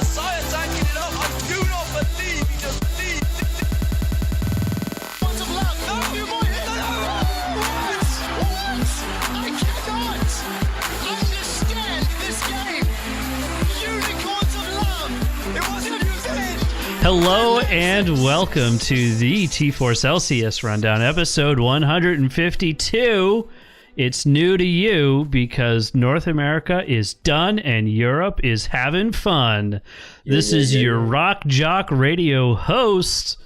Messiah tanking it up. I do not believe he just believed. Lots of luck. No, you might hit that. What? I cannot understand this game. Unicorns of love. It wasn't you said. Hello and welcome to the T-Force LCS Rundown, episode 152. It's new to you because North America is done and Europe is having fun. This is your Rock Jock Radio host.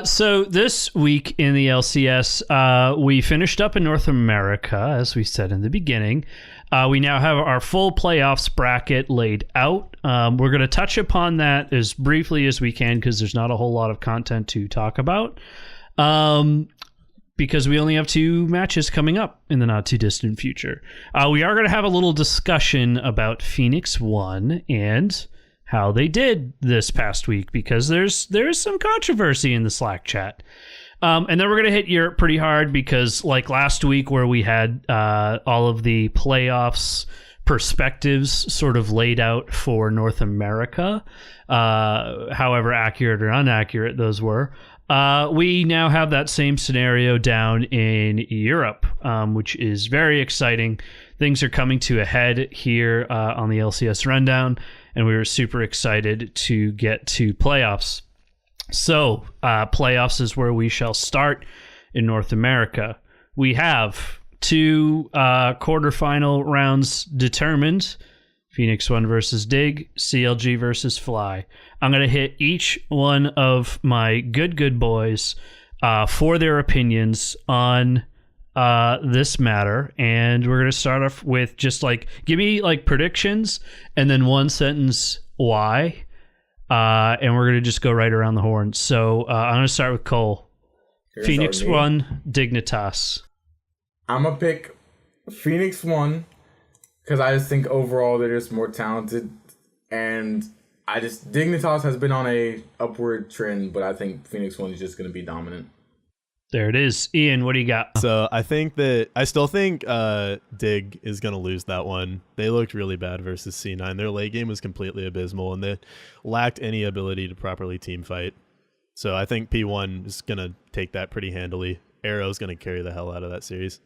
So this week in the LCS, we finished up in North America, as we said in the beginning. We now have our full playoffs bracket laid out. We're going to touch upon that as briefly as we can because there's not a whole lot of content to talk about. Because we only have 2 matches coming up in the not too distant future. We are going to have a little discussion about Phoenix 1 and how they did this past week because there's some controversy in the Slack chat. And then we're going to hit Europe pretty hard because like last week where we had all of the playoffs perspectives sort of laid out for North America, however accurate or inaccurate those were. We now have that same scenario down in Europe, which is very exciting. Things are coming to a head here on the LCS Rundown, and we were super excited to get to playoffs. So, playoffs is where we shall start in North America. We have 2 quarterfinal rounds determined. Phoenix 1 versus Dig, CLG versus Fly. I'm going to hit each one of my good boys for their opinions on this matter. And we're going to start off with just like, give me like predictions and then 1 sentence why. And we're going to just go right around the horn. So I'm going to start with Cole. Phoenix 1, Dignitas. I'm going to pick Phoenix 1. Because I just think overall they're just more talented, and Dignitas has been on a upward trend, but I think Phoenix 1 is just going to be dominant. There it is. Ian, what do you got? So I still think Dig is going to lose that one. They looked really bad versus C9. Their late game was completely abysmal, and they lacked any ability to properly team fight. So I think P1 is going to take that pretty handily. Arrow's going to carry the hell out of that series.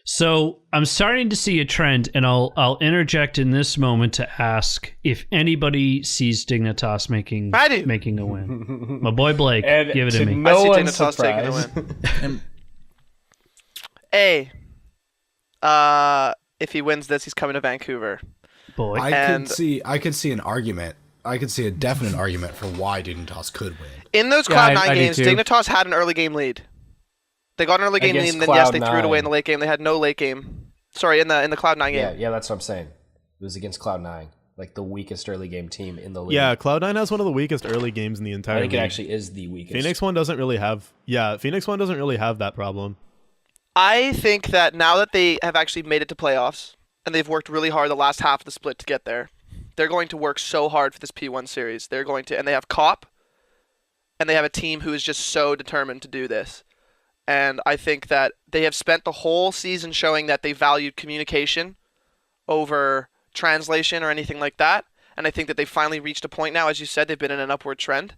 So I'm starting to see a trend, and I'll interject in this moment to ask if anybody sees Dignitas making a win. My boy Blake, and give it to me. No, I see Dignitas taking a win. If he wins this, he's coming to Vancouver. Boy, I could see an argument. I could see a definite argument for why Dignitas could win. In those Cloud9 games, Dignitas had an early game lead. They got an early game lead, and then yes, they threw it away in the late game. They had no late game. Sorry, in the Cloud9 game. Yeah, that's what I'm saying. It was against Cloud9, like the weakest early game team in the league. Yeah, Cloud9 has one of the weakest early games in the entire league. I think it actually is the weakest. Phoenix 1 doesn't really have that problem. I think that now that they have actually made it to playoffs, and they've worked really hard the last half of the split to get there, they're going to work so hard for this P1 series. And they have COP, and they have a team who is just so determined to do this. And I think that they have spent the whole season showing that they valued communication over translation or anything like that. And I think that they finally reached a point now, as you said, they've been in an upward trend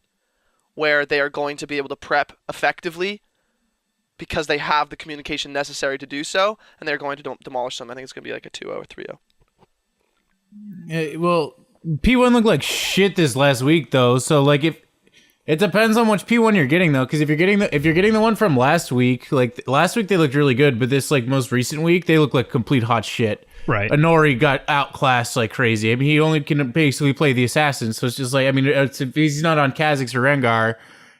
where they are going to be able to prep effectively because they have the communication necessary to do so. And they're going to demolish them. I think it's going to be like a 2-0 or 3-0. Yeah, well, P1 looked like shit this last week, though. So, like, if it depends on which P1 you're getting, though, because if you're getting the one from last week, like last week they looked really good, but this like most recent week they look like complete hot shit. Right. Inori got outclassed like crazy. I mean, he only can basically play the assassin, so it's just like, I mean, if he's not on Kha'Zix or Rengar,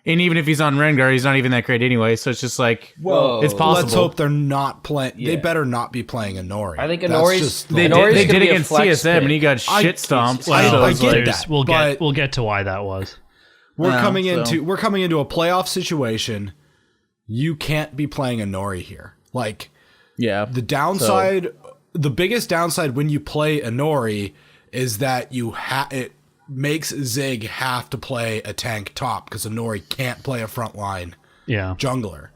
and even if he's on Rengar, he's not even that great anyway. So it's just like, it's possible. Let's hope they're not playing. Yeah. They better not be playing Inori. I think Inori's they did against CSM, and he got shit stomped. I get that. We'll get to why that was. We're coming into a playoff situation. You can't be playing Inori here. Like, yeah. The biggest downside when you play Inori is that it makes Zig have to play a tank top because Inori can't play a frontline jungler.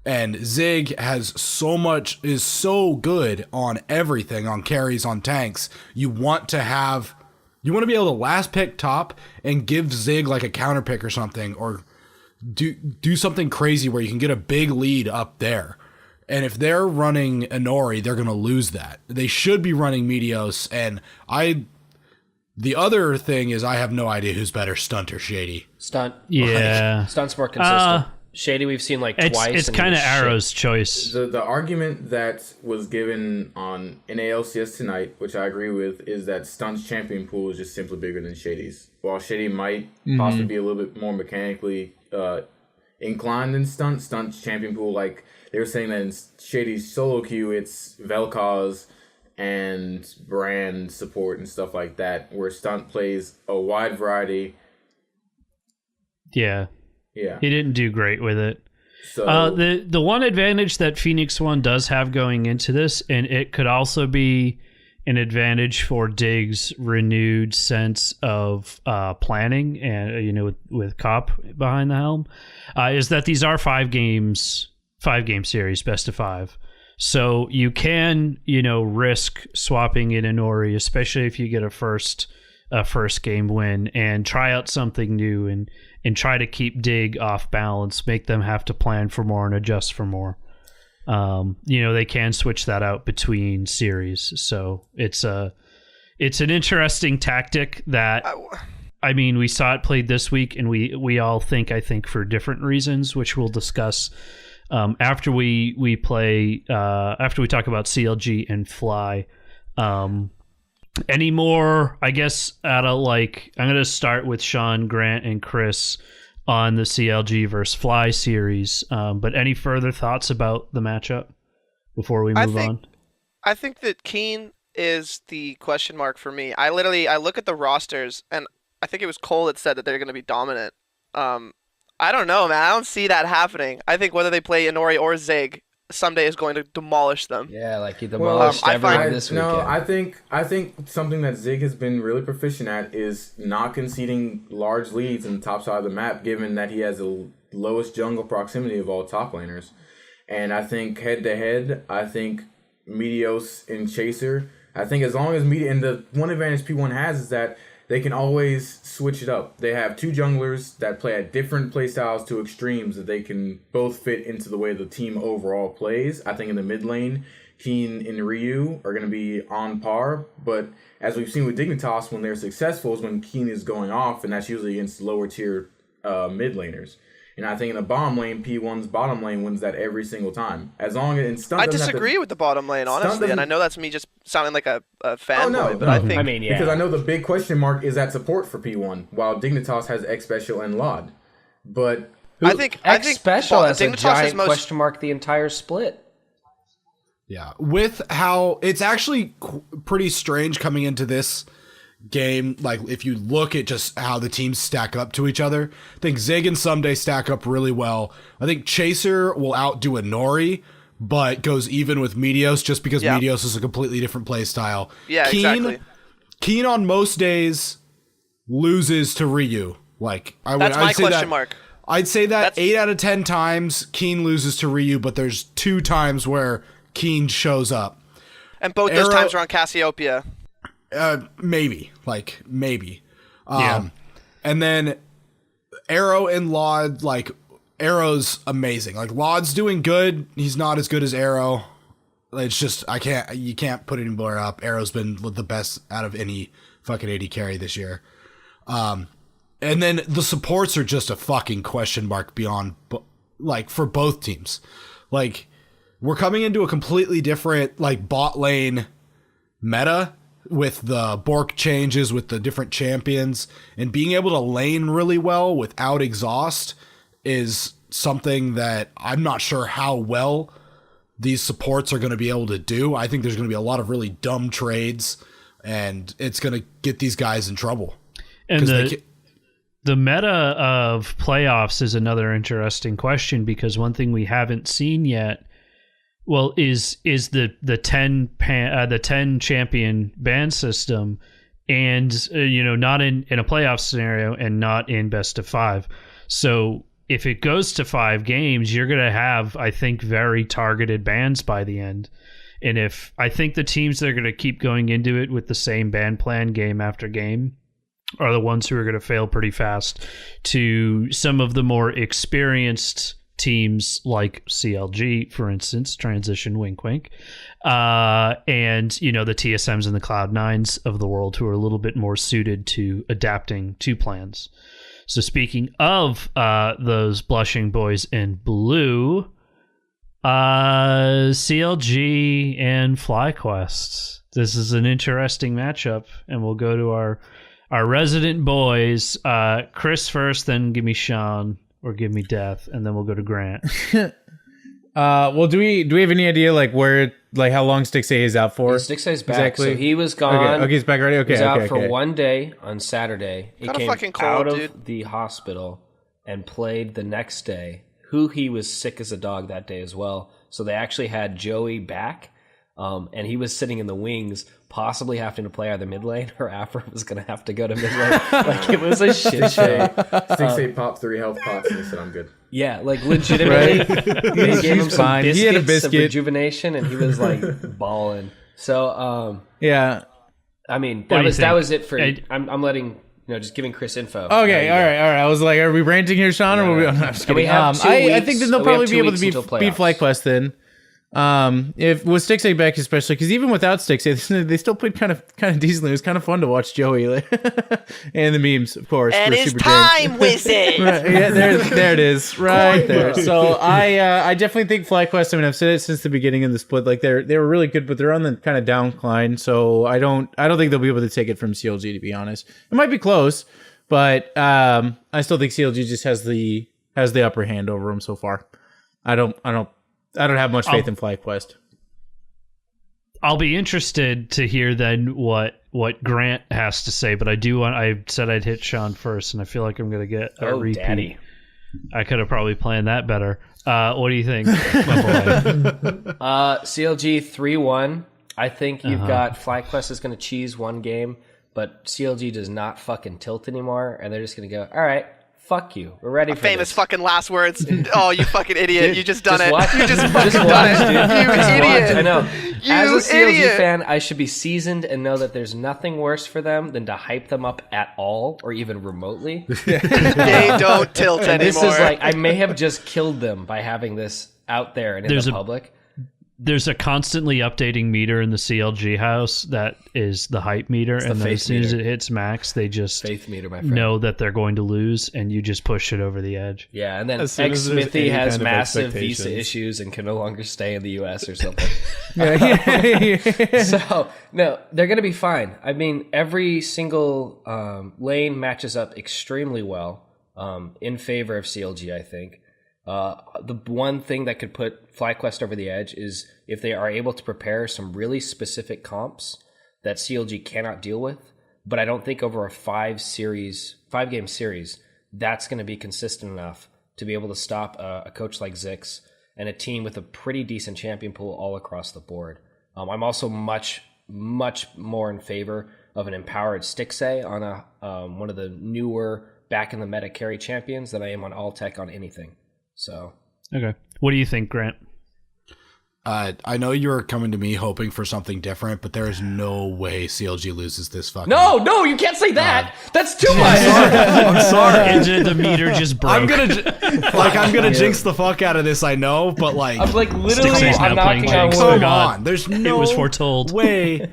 And Zig is so good on everything, on carries, on tanks. You want to have You want to be able to last pick top and give Zig like a counter pick or something, or do something crazy where you can get a big lead up there. And if they're running Inori, they're going to lose that. They should be running Meteos. And the other thing is I have no idea who's better, Stunt or Shady. Stunt. Yeah. Stunt's more consistent. Shady we've seen like twice. It's kind of Arrow's choice. The argument that was given in ALCS tonight, which I agree with, is that Stunt's champion pool is just simply bigger than Shady's. While Shady might possibly be a little bit more mechanically inclined than Stunt's champion pool, like they were saying that in Shady's solo queue, it's Vel'Koz and brand support and stuff like that, where Stunt plays a wide variety. Yeah. Yeah. He didn't do great with it. So The one advantage that Phoenix One does have going into this, and it could also be an advantage for Dig's renewed sense of planning, and with Cop behind the helm, is that these are 5-game series, best of 5. So you can risk swapping in Inori, especially if you get a first game win, and try out something new and try to keep Dig off balance, make them have to plan for more and adjust for more. They can switch that out between series. So it's an interesting tactic that, I mean, we saw it played this week, and we all think for different reasons, which we'll discuss after we talk about CLG and Fly. Any more, I guess, I'm going to start with Sean, Grant, and Chris on the CLG versus Fly series. But any further thoughts about the matchup before we move on? I think that Keen is the question mark for me. I look at the rosters, and I think it was Cole that said that they're going to be dominant. I don't know, man. I don't see that happening. I think whether they play Inori or Zig, someday is going to demolish them. Yeah, like he demolished everyone this weekend. No, I think something that Zig has been really proficient at is not conceding large leads in the top side of the map, given that he has the lowest jungle proximity of all top laners. And I think head-to-head, I think Meteos and Chaser, I think as long as and the one advantage P1 has is that they can always switch it up. They have 2 junglers that play at different playstyles to extremes that they can both fit into the way the team overall plays. I think in the mid lane, Keen and Ryu are going to be on par. But as we've seen with Dignitas, when they're successful is when Keen is going off, and that's usually against lower tier mid laners. And I think in the bottom lane, P1's bottom lane wins that every single time. As long as Stunt I disagree with the bottom lane, honestly, and I know that's me just sounding like a fanboy, but I think... I mean, yeah. Because I know the big question mark is that support for P1, while Dignitas has X Special and Lod. But I think Special has a giant question mark the entire split. Yeah, with how it's actually pretty strange coming into this game, like if you look at just how the teams stack up to each other, I think Zig and Someday stack up really well. I think Chaser will outdo Inori, but goes even with Meteos just because Meteos is a completely different play style. Yeah, exactly. Keen on most days loses to Ryu. That's my question mark. I'd say that 8 out of 10 times Keen loses to Ryu, but there's 2 times where Keen shows up. And both those times are on Cassiopeia. Maybe. And then Arrow and Lod, Arrow's amazing. Lod's doing good. He's not as good as Arrow. It's just, you can't put anywhere up. Arrow's been the best out of any fucking AD carry this year. And then the supports are just a fucking question mark beyond, for both teams. We're coming into a completely different, bot lane meta with the Bork changes, with the different champions, and being able to lane really well without exhaust is something that I'm not sure how well these supports are going to be able to do. I think there's going to be a lot of really dumb trades, and it's going to get these guys in trouble. And the meta of playoffs is another interesting question, because one thing we haven't seen yet, well, is the 10 champion ban system, and not in a playoff scenario and not in best of 5. So if it goes to 5 games, you're going to have, I think, very targeted bans by the end. And if I think the teams that are going to keep going into it with the same ban plan game after game are the ones who are going to fail pretty fast to some of the more experienced teams like CLG, for instance, transition wink wink, and the TSMs and the Cloud9s of the world who are a little bit more suited to adapting to plans. So speaking of those blushing boys in blue, CLG and FlyQuest. This is an interesting matchup, and we'll go to our resident boys. Chris first, then give me Sean, or give me Death, and then we'll go to Grant. Well, do we have any idea where how long Stixay is out for? Stixay's back. Exactly. So he was gone. Okay, he's back already. Okay, he was out okay. for 1 day on Saturday. He Got a came fucking cold, out of dude. the hospital and played the next day. He was sick as a dog that day as well. So they actually had Joey back, and he was sitting in the wings, possibly having to play either mid lane or Afra was going to have to go to mid lane. It was a shit show. 6-8 pop, 3 health pots, and he said, I'm good. Yeah, legitimately, they gave him some fine. biscuits He had a of biscuit. rejuvenation, and he was balling. So, Yeah. I mean, What do you that think? was it for. I'm letting just giving Chris info. Okay, all right. I was like, are we ranting here, Sean? Or I'm just And we kidding. have 2 I weeks- think that they'll we have probably 2 be able to weeks beat until playoffs. FlyQuest then. If with Stixay back especially, because even without Stixay, they still played kind of decently. It was kind of fun to watch Joey and the memes, of course. And were it's super great. time, wizard. Right, yeah, there it is, right there. So I definitely think FlyQuest. I mean, I've said it since the beginning of the split. They were really good, but they're on the kind of downcline. So I don't think they'll be able to take it from CLG. To be honest, it might be close, but I still think CLG just has the upper hand over them so far. I don't have much faith in FlyQuest. I'll be interested to hear then what Grant has to say, but I said I'd hit Sean first, and I feel like I'm going to get a repeat. Daddy. I could have probably planned that better. What do you think, my boy? CLG 3-1. I think you've got FlyQuest is going to cheese one game, but CLG does not fucking tilt anymore, and they're just going to go, all right, fuck you. We're ready for Famous this. fucking last words. Oh, you fucking idiot. You just done Just it. watch. You just Just fucking done watch, it. dude. You Just idiot. watch. I know. You As a CLG idiot. fan, I should be seasoned and know that there's nothing worse for them than to hype them up at all or even remotely. They don't tilt And anymore. this is I may have just killed them by having this out there and in There's the a- public. There's a constantly updating meter in the CLG house that is the hype meter, and then faith as soon as meter. it hits max, they just Faith meter, my friend. know that they're going to lose, and you just push it over the edge. Yeah, and then As soon X as there's Smithy any has kind of massive visa expectations. issues and can no longer stay in the U.S. or something. Yeah. So, no, they're going to be fine. I mean, every single lane matches up extremely well in favor of CLG, I think. The one thing that could put FlyQuest over the edge is if they are able to prepare some really specific comps that CLG cannot deal with. But I don't think over a 5-game series, that's going to be consistent enough to be able to stop a coach like Zix and a team with a pretty decent champion pool all across the board. I'm also much more in favor of an empowered Stixay on one of the newer back in the meta carry champions than I am on all tech on anything. So Okay. What do you think, Grant? I know you're coming to me hoping for something different, but there is no way CLG loses this fucking. no, you can't say that. That's too much. I'm sorry. And the meter just broke. I'm gonna jinx the fuck out of this. I know, but I'm literally, Stixay's I'm now playing knocking on Jinx. wood. Oh, come God. on. There's no was foretold. way.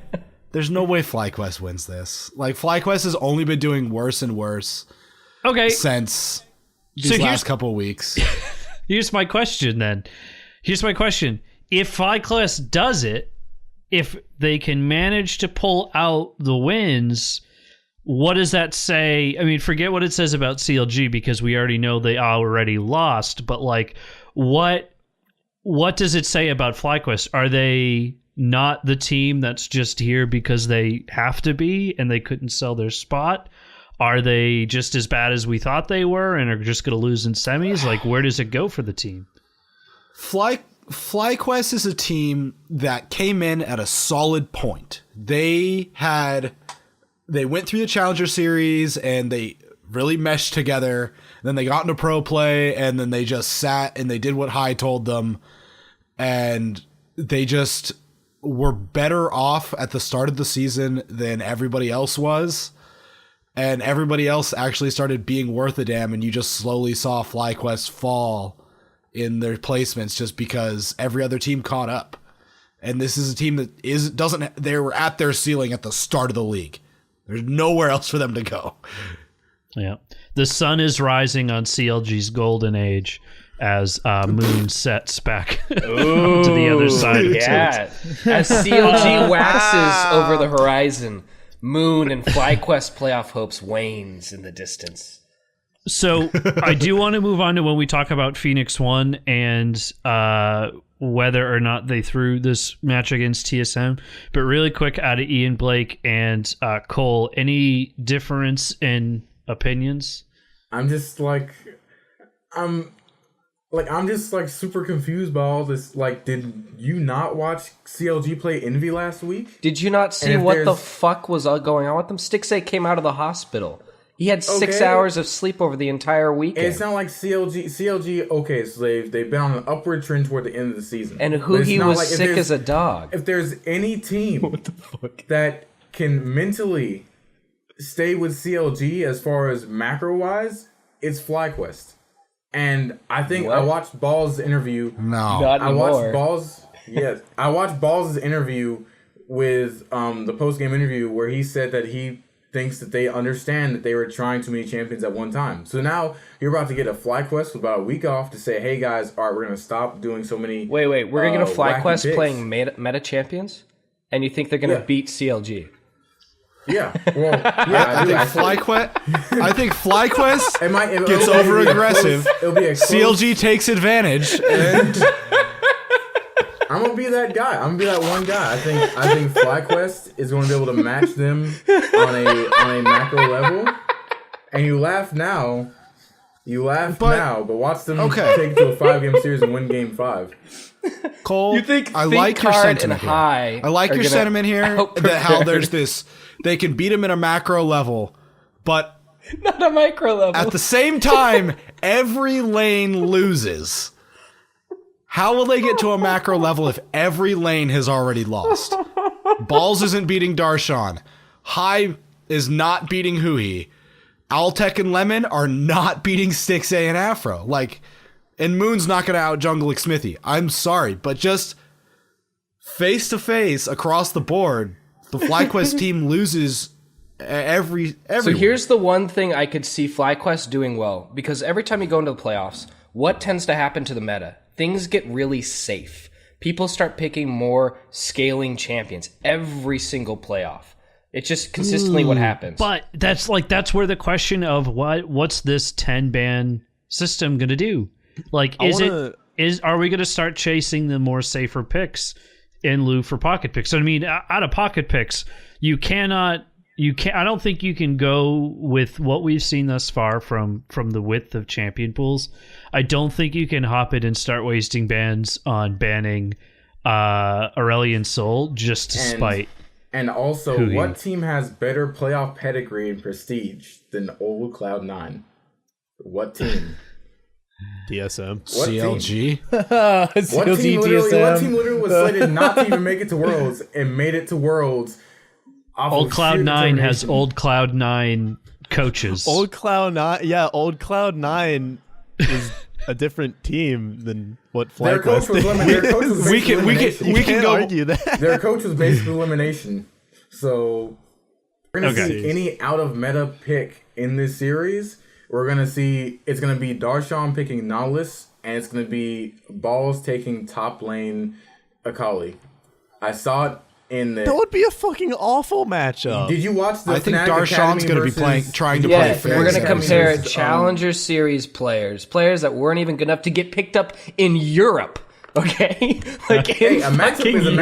There's no way FlyQuest wins this. FlyQuest has only been doing worse and worse Okay. since these So here's- last couple weeks. Here's my question then. Here's my question. If FlyQuest does it, if they can manage to pull out the wins, what does that say? I mean, forget what it says about CLG because we already know they already lost, but what does it say about FlyQuest? Are they not the team that's just here because they have to be and they couldn't sell their spot? Are they just as bad as we thought they were and are just going to lose in semis? Where does it go for the team? FlyQuest is a team that came in at a solid point. They went through the Challenger Series and they really meshed together. Then they got into pro play and then they just sat and they did what High told them. And they just were better off at the start of the season than everybody else was. And everybody else actually started being worth a damn, and you just slowly saw FlyQuest fall in their placements just because every other team caught up. And this is a team that they were at their ceiling at the start of the league. There's nowhere else for them to go. Yeah. The sun is rising on CLG's golden age as Moon sets back to the other side. Yeah. As CLG waxes over the horizon, Moon and FlyQuest playoff hopes wanes in the distance. So I do want to move on to when we talk about Phoenix 1 and whether or not they threw this match against TSM. But really quick, out of Ian, Blake, and Cole, any difference in opinions? I'm just super confused by all this. Like, did you not watch CLG play Envy last week? Did you not see what the fuck was going on with them? Stixay came out of the hospital. He had 6 hours of sleep over the entire weekend. It's not like CLG, okay, so they've been on an upward trend toward the end of the season. And he was like, sick as a dog. If there's any team that can mentally stay with CLG as far as macro-wise, it's FlyQuest. And I think I watched Ball's interview. No. Not anymore. I watched Ball's interview with the post-game interview where he said that he thinks that they understand that they were trying too many champions at one time. So now you're about to get a FlyQuest with about a week off to say, hey guys, all right, we're going to stop doing so many. Wait, we're going to get a FlyQuest picks. playing meta champions? And you think they're going to beat CLG? Yeah. Well, yeah, I think FlyQuest gets over aggressive. CLG takes advantage. And I'm gonna be that guy. I'm gonna be that one guy. I think FlyQuest is gonna be able to match them on a macro level. And you laugh now, but watch them take it to a 5-game series and win Game 5. Cole, You think I like your sentiment here. High I like your sentiment here that how there's this, they can beat them in a macro level, but not a micro level. at the same time, every lane loses. How will they get to a macro level if every lane has already lost? Balls isn't beating Darshan. High is not beating Hui. Altec and Lemon are not beating Stixay and Afro. And Moon's not going to out jungle Smithy. I'm sorry, but just face to face across the board, the FlyQuest team loses every. So here's the one thing I could see FlyQuest doing well, because every time you go into the playoffs, what tends to happen to the meta? Things get really safe. People start picking more scaling champions every single playoff. It's just consistently what happens. But that's where the question of what's this 10-ban system going to do? Are we going to start chasing the more safer picks in lieu for pocket picks? So, I mean, out of pocket picks, I don't think you can go with what we've seen thus far from the width of champion pools. I don't think you can hop it and start wasting bans on banning Aurelion Sol just to spite. And also, what team has better playoff pedigree and prestige than old Cloud9? What team? DSM. What CLG. Team? What team literally was slated not to even make it to Worlds and made it to Worlds? Old Cloud9 has old Cloud9 coaches. Old Cloud9 is a different team than what FlyQuest is. We can go argue that. Their coach was basically elimination. So we're gonna see any out of meta pick in this series. We're gonna see it's gonna be Darshan picking Nautilus, and it's gonna be Balls taking top lane Akali. I saw it. That would be a fucking awful matchup. Did you watch the I think Fnatic Darshan's going to be trying to play fair. We're going to compare Challenger Series players that weren't even good enough to get picked up in Europe. Okay, a matchup is a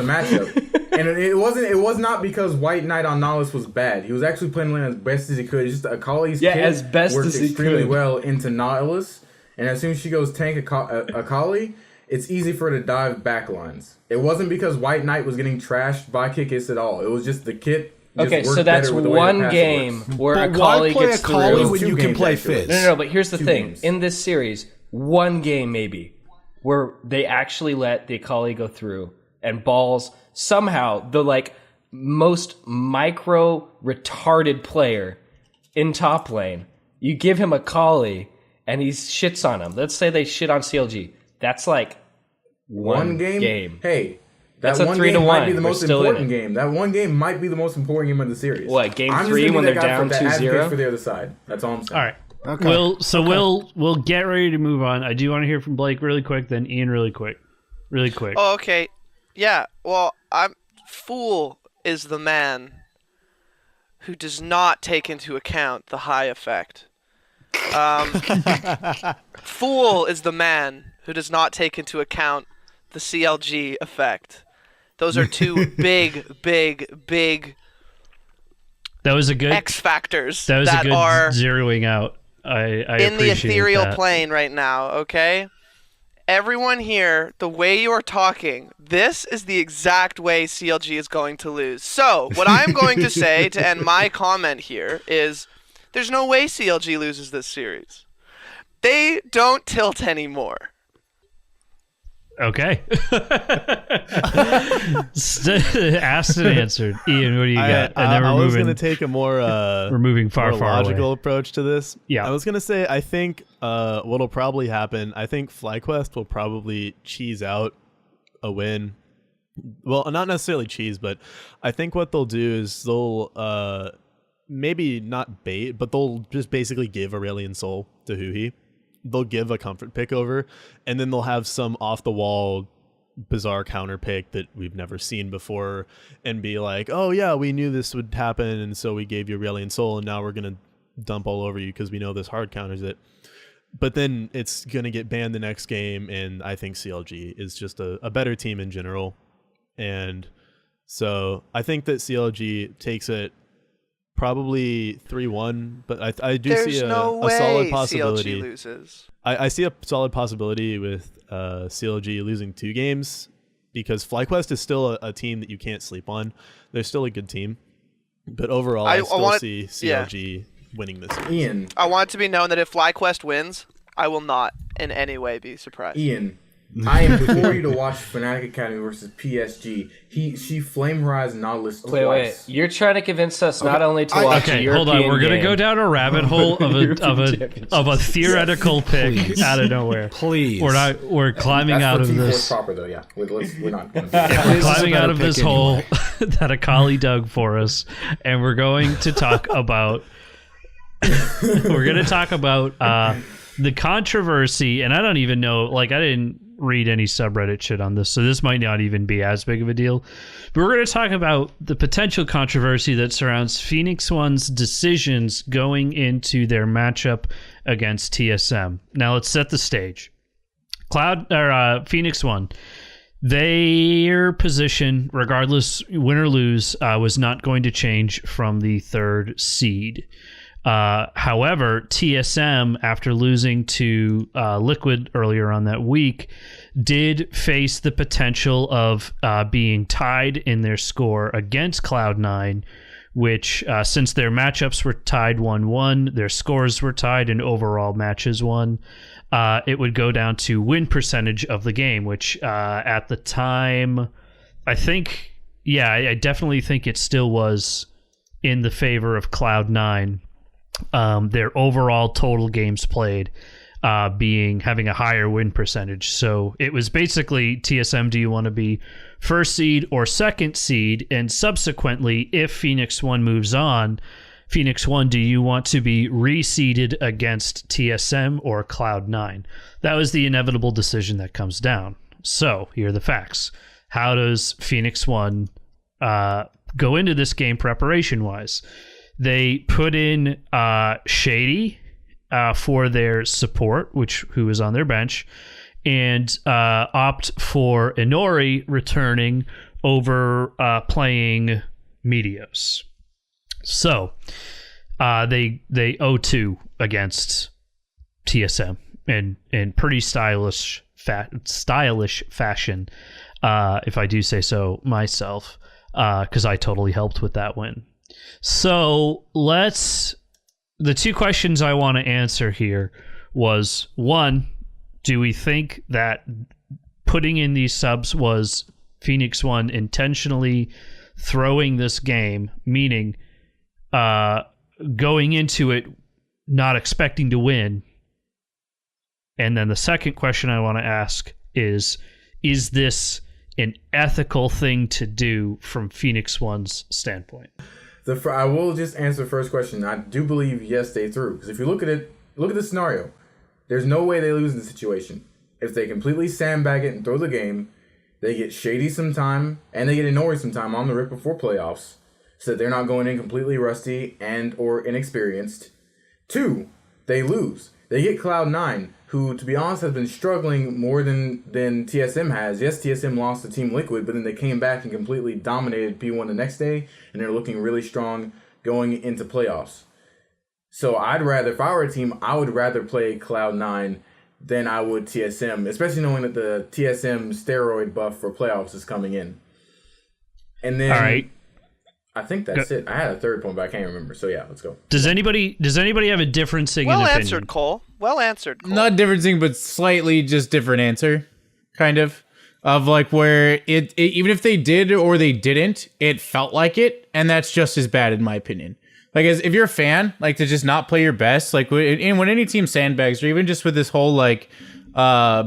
matchup. And it was not because White Knight on Nautilus was bad. He was actually playing as best as he could. It's just Akali's kit as best worked as he extremely could. well into Nautilus, and as soon as she goes tank Akali, it's easy for her to dive backlines. It wasn't because White Knight was getting trashed by Kikis at all. It was just the kit. Okay, so that's one game where But Akali why play gets Akali through. when you can play Fizz? No, but here's the thing. games. In this series, one game maybe, where they actually let the Akali go through, and Balls somehow the like most micro retarded player in top lane, you give him a Kali and he shits on him. Let's say they shit on CLG. That's like one game. Hey, That's that a one 3-1. game might be the We're most still in important it. game. That one game might be the most important game of the series. What, game I'm just 3 gonna be when that they're guy down that advocates 2-0? for the other side. That's all I'm saying. All right. We'll get ready to move on. I do want to hear from Blake really quick, then Ian really quick. Oh, okay. Yeah, well, Fool is the man who does not take into account the high effect. Fool is the man who does not take into account the CLG effect. Those are two big That was a good X factors That was that a good are zeroing out. I in the appreciate ethereal that. plane right now, okay? Everyone here, the way you are talking, this is the exact way CLG is going to lose. So, what I'm going to say to end my comment here is there's no way CLG loses this series. They don't tilt anymore. Okay. Asked and answered. Ian, what do you got? And then I we're was moving. going to take a more We're moving far logical away. approach to this. Yeah. I was going to say, I think what'll probably happen, I think FlyQuest will probably cheese out a win. Well, not necessarily cheese, but I think what they'll do is they'll maybe not bait, but they'll just basically give Aurelion Sol to Huhi. They'll give a comfort pick over, and then they'll have some off-the-wall bizarre counter pick that we've never seen before and be like, oh yeah, we knew this would happen, and so we gave you Aurelion Sol, and now we're going to dump all over you because we know this hard counters it. But then it's going to get banned the next game, and I think CLG is just a better team in general. And so I think that CLG takes it probably 3-1, but I do see a solid possibility. CLG loses. I see a solid possibility with CLG losing 2 games because FlyQuest is still a team that you can't sleep on. They're still a good team, but overall, I still see CLG winning this series. Ian, I want it to be known that if FlyQuest wins, I will not in any way be surprised. Ian, I implore you to watch Fnatic Academy versus PSG. She flame horized Nautilus twice. Wait. You're trying to convince us not only to watch a Okay, European hold on. We're gonna game, go down a rabbit hole of a theoretical pick out of nowhere. Please. We're climbing That's out for of Team Force this. proper though. Yeah, we're not. Gonna We're climbing out better of this pick hole anyway. that Akali dug for us, and we're going to talk about. We're gonna talk about the controversy, and I don't even know. Like, I didn't read any subreddit shit on this, so this might not even be as big of a deal. But we're going to talk about the potential controversy that surrounds Phoenix One's decisions going into their matchup against TSM. Now let's set the stage. Phoenix One, their position, regardless win or lose, was not going to change from the 3rd seed. However, TSM, after losing to Liquid earlier on that week, did face the potential of being tied in their score against Cloud9, which, since their matchups were tied 1-1, their scores were tied and overall matches won, it would go down to win percentage of the game, which at the time, I definitely think it still was in the favor of Cloud9. Their overall total games played having a higher win percentage. So it was basically TSM, do you want to be 1st seed or 2nd seed? And subsequently, if Phoenix One moves on, Phoenix One, do you want to be reseeded against TSM or Cloud9? That was the inevitable decision that comes down. So here are the facts. How does Phoenix One go into this game preparation-wise? They put in Shady for their support, who is on their bench, and opt for Inori returning over playing Meteos. So they 0-2 against TSM in pretty stylish fashion, if I do say so myself, because I totally helped with that win. So the 2 questions I want to answer here was, 1, do we think that putting in these subs was Phoenix One intentionally throwing this game, meaning going into it not expecting to win? And then the second question I want to ask is this an ethical thing to do from Phoenix One's standpoint? I will just answer the first question. I do believe, yes, they threw. Because if you look at the scenario. There's no way they lose in the situation. If they completely sandbag it and throw the game, they get Shady some time, and they get Inori some time on the rip before playoffs, so that they're not going in completely rusty and or inexperienced. 2, they lose. They get Cloud9, who, to be honest, has been struggling more than TSM has. Yes, TSM lost to Team Liquid, but then they came back and completely dominated P1 the next day, and they're looking really strong going into playoffs. So I'd rather, if I were a team, I would rather play Cloud9 than I would TSM, especially knowing that the TSM steroid buff for playoffs is coming in. And then, all right, I think that's it. I had a third point, but I can't remember. So yeah, let's go. Does anybody have a differencing Well opinion? answered, Cole. Well answered, Cole. Not differencing, but slightly just different answer, kind of like where it even if they did or they didn't, it felt like it, and that's just as bad in my opinion. Like, as if you're a fan, like, to just not play your best, like, when any team sandbags, or even just with this whole, like,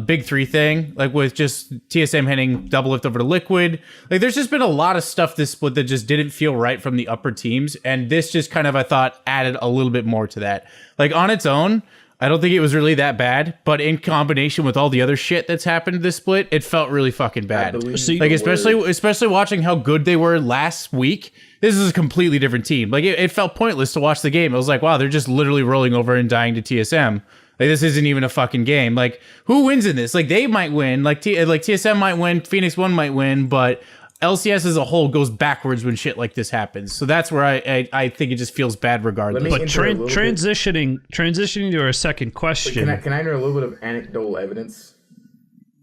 Big 3 thing, like, with just TSM hitting double lift over to Liquid, like, there's just been a lot of stuff this split that just didn't feel right from the upper teams, and this just kind of, I thought, added a little bit more to that. Like, on its own, I don't think it was really that bad, but in combination with all the other shit that's happened this split, it felt really fucking bad. Like, especially watching how good they were last week. This is a completely different team. Like, it felt pointless to watch the game. It was like, wow, they're just literally rolling over and dying to TSM. Like, this isn't even a fucking game. Like, who wins in this? Like, they might win. Like TSM might win. Phoenix One might win. But LCS as a whole goes backwards when shit like this happens. So that's where I think it just feels bad regardless. But transitioning to our second question. Can I enter a little bit of anecdotal evidence?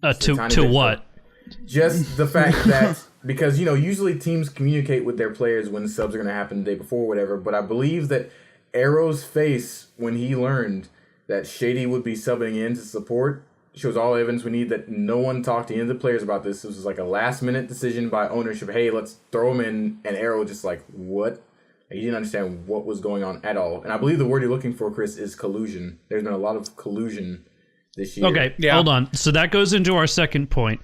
To what? Just the fact that, because, usually teams communicate with their players when subs are going to happen the day before or whatever, but I believe that Arrow's face when he learned that Shady would be subbing in to support shows all evidence we need that no one talked to any of the players about this. This was like a last-minute decision by ownership. Hey, let's throw him in, and Arrow just like, what? He didn't understand what was going on at all. And I believe the word you're looking for, Chris, is collusion. There's been a lot of collusion this year. Okay, hold on. So that goes into our second point.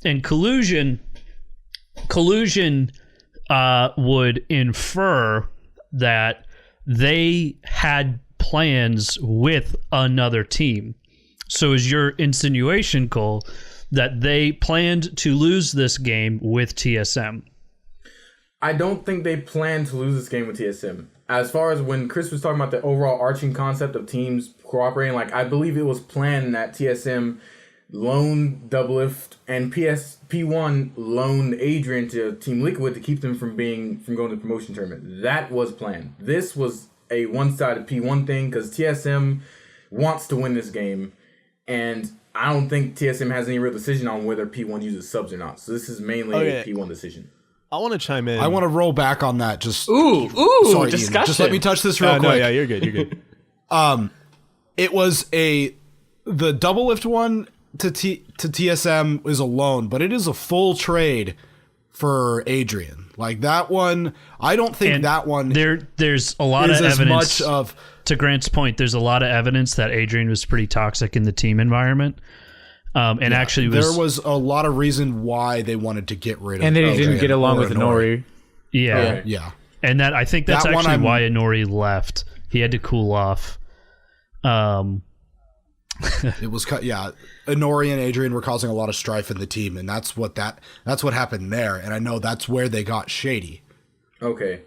And collusion would infer that they had plans with another team. So is your insinuation, Cole, that they planned to lose this game with TSM? I don't think they planned to lose this game with TSM. As far as when Chris was talking about the overall arching concept of teams cooperating, like, I believe it was planned that TSM loaned Doublelift and P1 loaned Adrian to Team Liquid to keep them from going to the promotion tournament. That was planned. This was a one-sided P1 thing because TSM wants to win this game, and I don't think TSM has any real decision on whether P1 uses subs or not. So this is mainly a P1 decision. I want to chime in. I want to roll back on that. Sorry, discussion. Ian. Just let me touch this real quick. No, yeah, you're good. You're good. It was the double lift one to TSM is a loan, but it is a full trade for Adrian. Like, that one, I don't think And that one there's a lot of is as evidence much of. To Grant's point, there's a lot of evidence that Adrian was pretty toxic in the team environment. And actually there was a lot of reason why they wanted to get rid of And then he didn't get along with Inori. Inori. Yeah. Yeah. And I think that's That one actually I'm- why Inori left. He had to cool off. It was Inori and Adrian were causing a lot of strife in the team, and that's what happened there. And I know that's where they got Shady, Okay.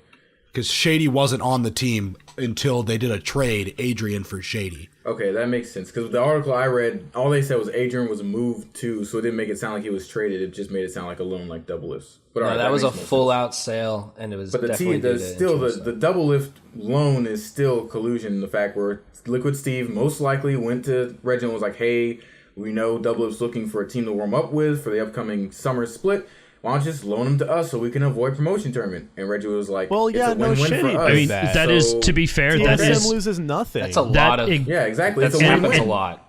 because Shady wasn't on the team until they did a trade, Adrian for Shady. Okay, that makes sense. Because the article I read, all they said was Adrian was moved too, so it didn't make it sound like he was traded. It just made it sound like a loan like Double Lifts. But No, alright, that was a makes more full sense. out sale, and it was But definitely the Double Lift loan is still collusion. The fact where Liquid Steve most likely went to Reggie and was like, "Hey, we know Double Lift's looking for a team to warm up with for the upcoming summer split. Why don't you just loan them to us so we can avoid promotion tournament?" And Reggie was like, Well, it's yeah, a no win-win shit for he us. I mean, that. that is, So to be fair, that TSM is loses nothing. That's a that lot of. Yeah, exactly. That It's a happens win-win. a lot.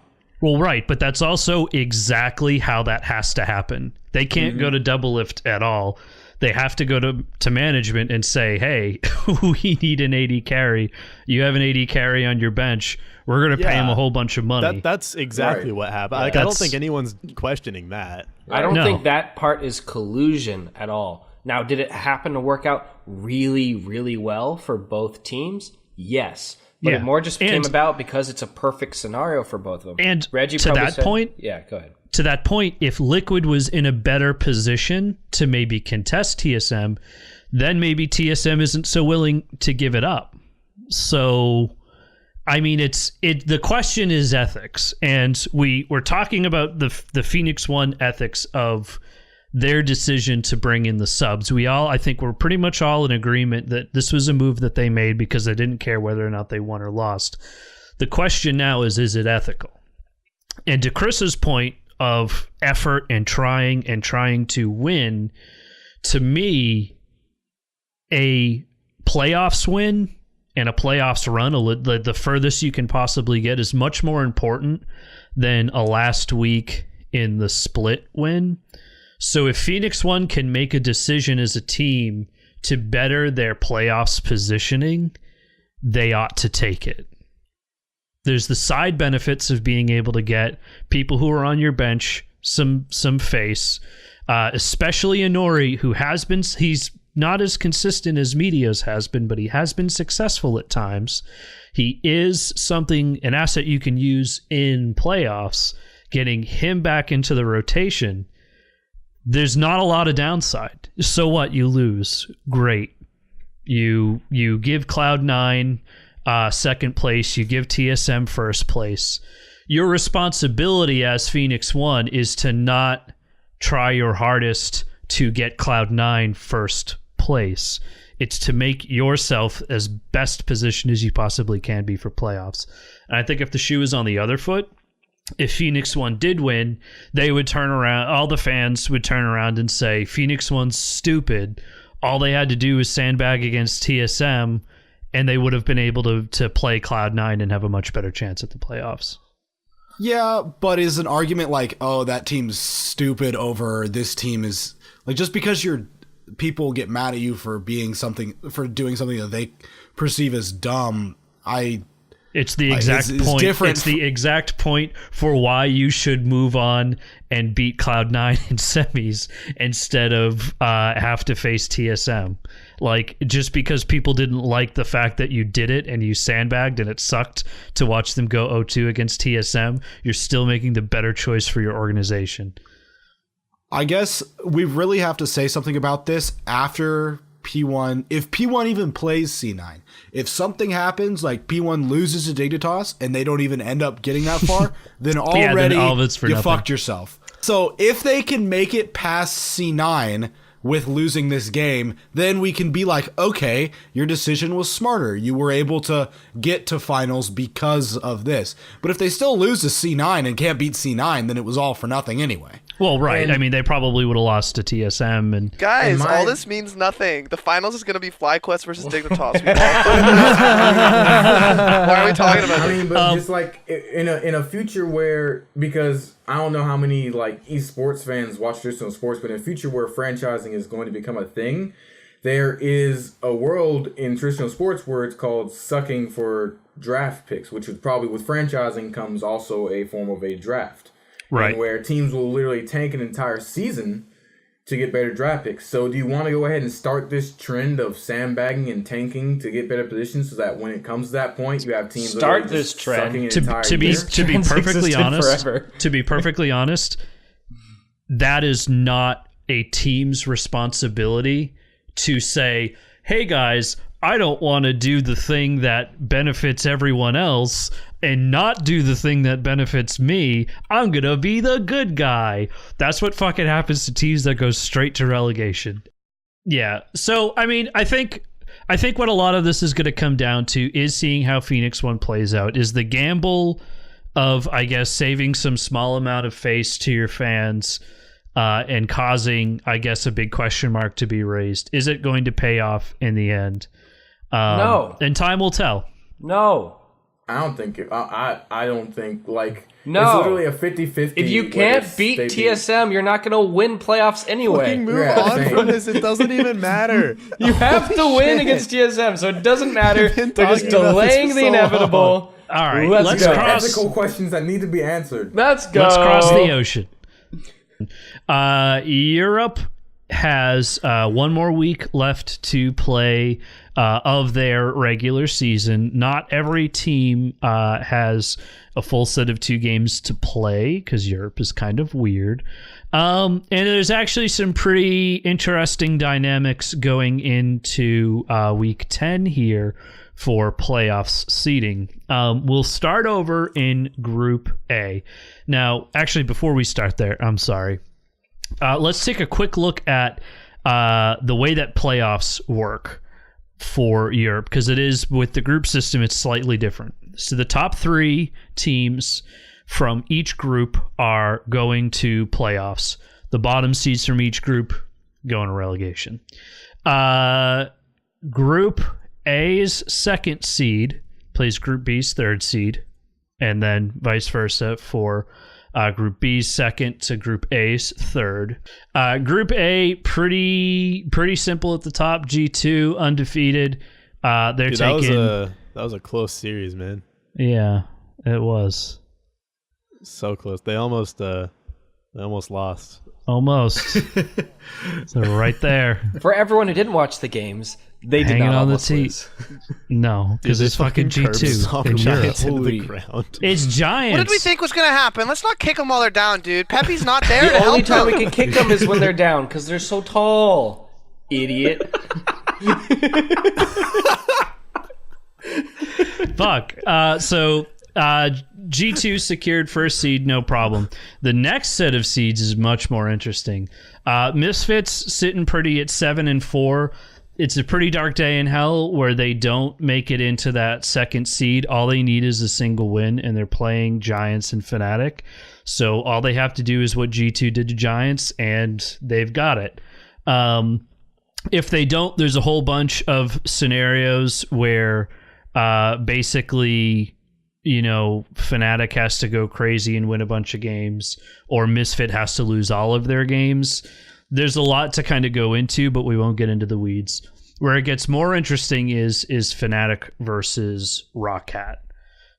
Well, right, but that's also exactly how that has to happen. They can't go to double lift at all. They have to go to management and say, hey, we need an AD carry. You have an AD carry on your bench. We're going to pay him a whole bunch of money. That's exactly what happened. Like, I don't think anyone's questioning that. I don't think that part is collusion at all. Now, did it happen to work out really, really well for both teams? Yes. But it more just came about because it's a perfect scenario for both of them. And Reggie to that point, yeah, go ahead. To that point, if Liquid was in a better position to maybe contest TSM, then maybe TSM isn't so willing to give it up. So, I mean, the question is ethics, and we're talking about the Phoenix One ethics of their decision to bring in the subs. I think we're pretty much all in agreement that this was a move that they made because they didn't care whether or not they won or lost. The question now is it ethical? And to Chris's point of effort and trying to win, to me, a playoffs win and a playoffs run, the furthest you can possibly get, is much more important than a last week in the split win. So if Phoenix One can make a decision as a team to better their playoffs positioning, they ought to take it. There's the side benefits of being able to get people who are on your bench some face, especially Inori, who he's not as consistent as Meteos has been, but he has been successful at times. He is an asset you can use in playoffs. Getting him back into the rotation, there's not a lot of downside. So what? You lose. Great. You give Cloud9 second place. You give TSM first place. Your responsibility as Phoenix One is to not try your hardest to get Cloud9 first place. It's to make yourself as best positioned as you possibly can be for playoffs. And I think if the shoe is on the other foot, if Phoenix One did win, they would turn around, all the fans would turn around and say, Phoenix One's stupid. All they had to do was sandbag against TSM, and they would have been able to play Cloud9 and have a much better chance at the playoffs. Yeah, but is an argument like, oh, that team's stupid over this team is like, just because people get mad at you for doing something that they perceive as dumb, It's the exact point. It's the exact point for why you should move on and beat Cloud9 in semis instead of have to face TSM. Like, just because people didn't like the fact that you did it and you sandbagged and it sucked to watch them go 0-2 against TSM, you're still making the better choice for your organization. I guess we really have to say something about this after P1, if P1 even plays C9. If something happens, like P1 loses to Dignitas and they don't even end up getting that far, then already all of it's for you nothing. fucked yourself. So if they can make it past C9 with losing this game, then we can be like, okay, your decision was smarter. You were able to get to finals because of this. But if they still lose to C9 and can't beat C9, then it was all for nothing anyway. Well, right. I mean, they probably would have lost to TSM. And Guys, all this means nothing. The finals is going to be FlyQuest versus Dignitas. Why are we talking about I this? mean, but just like in a future where, because I don't know how many like esports fans watch traditional sports, but in a future where franchising is going to become a thing, there is a world in traditional sports where it's called sucking for draft picks, which would probably, with franchising comes also a form of a draft. right. And where teams will literally tank an entire season to get better draft picks. So do you want to go ahead and start this trend of sandbagging and tanking to get better positions so that when it comes to that point, you have teams Start that are this just trend. sucking an To entire be year? perfectly existed honest, forever. to be perfectly honest, that is not a team's responsibility to say, "Hey guys, I don't want to do the thing that benefits everyone else and not do the thing that benefits me. I'm going to be the good guy." That's what fucking happens to teams that go straight to relegation. Yeah. So, I mean, I think what a lot of this is going to come down to is seeing how Phoenix One plays out. Is the gamble of, I guess, saving some small amount of face to your fans and causing, I guess, a big question mark to be raised. Is it going to pay off in the end? No. And time will tell. No. I don't think it. I don't think like No. It's literally a 50-50. If you can't beat TSM, you're not going to win playoffs anyway. Fucking move Yeah, on same. from this. It doesn't even matter. You have to win against TSM, so it doesn't matter. been They're just talking about this delaying for the so inevitable. long. All right, Let's let's go. cross. Ethical questions that need to be answered. Let's go. Let's cross the ocean. Europe has one more week left to play of their regular season. Not every team has a full set of 2 games to play because Europe is kind of weird. And there's actually some pretty interesting dynamics going into week 10 here for playoffs seeding. We'll start over in Group A. Now, actually, before we start there, I'm sorry. Let's take a quick look at the way that playoffs work for Europe, because it is with the group system, it's slightly different. So the top 3 teams from each group are going to playoffs. The bottom seeds from each group go into relegation. Group A's second seed plays Group B's third seed, and then vice versa for Group B's second to Group A's third. Group A, pretty simple at the top. G2 undefeated. They're Dude, taking. that was a close series, man. Yeah, it was So close. They almost lost. almost. So right there, For everyone who didn't watch the games, they did hanging not on the almost seat. lose. No, because it's fucking G2 in Europe. Giants into the Holy- ground. It's Giants. What did we think was going to happen? Let's not kick them while they're down, dude. Pepe's not there to The only help time we them. can kick them is when they're down, because they're so tall. Idiot. Fuck. So G2 secured first seed, no problem. The next set of seeds is much more interesting. Misfits sitting pretty at 7-4. It's a pretty dark day in hell where they don't make it into that second seed. All they need is a single win, and they're playing Giants and Fnatic. So all they have to do is what G2 did to Giants, and they've got it. If they don't, there's a whole bunch of scenarios where basically, you know, Fnatic has to go crazy and win a bunch of games, or Misfit has to lose all of their games. There's a lot to kind of go into, but we won't get into the weeds. Where it gets more interesting is Fnatic versus Roccat.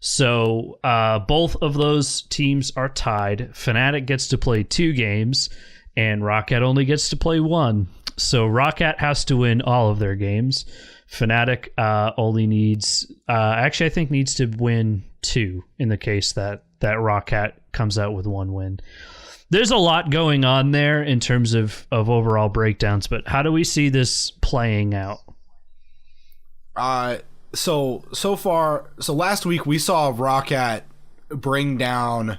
So both of those teams are tied. Fnatic gets to play 2 games, and Roccat only gets to play 1. So Roccat has to win all of their games. Fnatic only needs, actually I think needs to win 2 in the case that Roccat comes out with 1 win. There's a lot going on there in terms of overall breakdowns, but how do we see this playing out? So last week we saw Roccat bring down